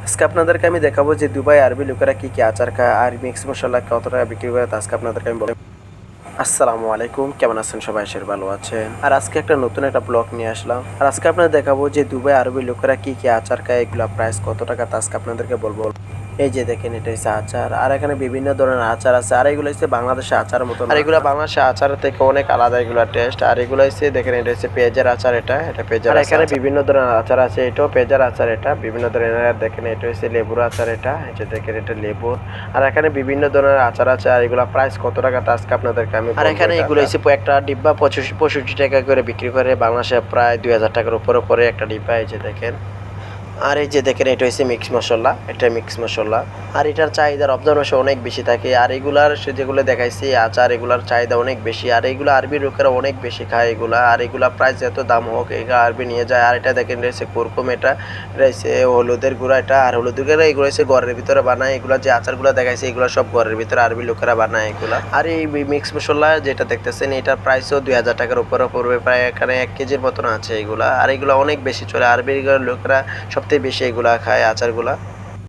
আজকে আপনাদেরকে আমি দেখাবো যে দুবাই আরবি লোকেরা কি কি আচার খায় আর মিক্স মশলা কত টাকা বিক্রি করে তা আজকে আপনাদেরকে আমি বলবো। আসসালামু আলাইকুম, কেমন আছেন সবাই? ভালো আছেন। আর আজকে একটা নতুন একটা ব্লগ নিয়ে আসলাম। আর আজকে আপনাদের দেখাবো যে দুবাই আরবি লোকেরা কি কি আচার খায়, এগুলা প্রাইস কত টাকা তা আজকে আপনাদেরকে বলবো। এই যে দেখেন, এটা হচ্ছে আচার, আর এখানে বিভিন্ন ধরনের আচার আছে, আর এগুলো হচ্ছে বাংলাদেশের আচার মতো না। আর এগুলো বাংলাদেশের আচার থেকে অনেক আলাদা এগুলো টেস্ট। আর এগুলো হচ্ছে দেখেন, এটা হচ্ছে পেঁয়াজের আচার, এটা পেঁয়াজের আচার। এখানে বিভিন্ন ধরনের আচার আছে, এটাও পেঁয়াজের আচার, এটা বিভিন্ন ধরনের। দেখেন এটা হচ্ছে লেবুর আচার, এটা দেখেন এটা লেবুর। আর এখানে বিভিন্ন ধরনের আচার আছে, আর এগুলো প্রাইস কত টাকা তা আজকে আপনাদেরকে আমি। আর এখানে এগুলো হচ্ছে একটা ডিব্বা 65 টাকা করে বিক্রি করে, বাংলাদেশে প্রায় 2000 টাকার উপরে পরে একটা ডিব্বা। এই যে দেখেন, আর এই যে দেখেন এটা হচ্ছে মিক্স মশলা, এটা মিক্স মশলা। আর এটার চাহিদা রমজান মাসে অনেক বেশি থাকে। আর এগুলার যেগুলো দেখাইছি আচার, এগুলার চাহিদা অনেক বেশি। আর এগুলো আরবি লোকেরা অনেক বেশি খায় এগুলা। আর এগুলা প্রাইস যত দাম হোক এগুলো আরবি নিয়ে যায়। আর এটা দেখেন রয়েছে কুরকুম, এটা রয়েছে হলুদের গুঁড়া, এটা আর হলুদের গুঁড়া এগুলো হচ্ছে ঘরের ভিতরে বানায়। এগুলা যে আচারগুলো দেখাইছে এগুলো সব ঘরের ভিতরে আরবি লোকেরা বানায় এগুলা। আর এই মিক্স মশলা যেটা দেখতেছেন এটার প্রাইসও 2000 টাকার উপরে পড়বে, প্রায় এখানে 1 কেজির মতন আছে এগুলা। আর এগুলো অনেক বেশি চলে, আরবি লোকেরা সবথেকে বেশি এগুলা খায় আচারগুলা।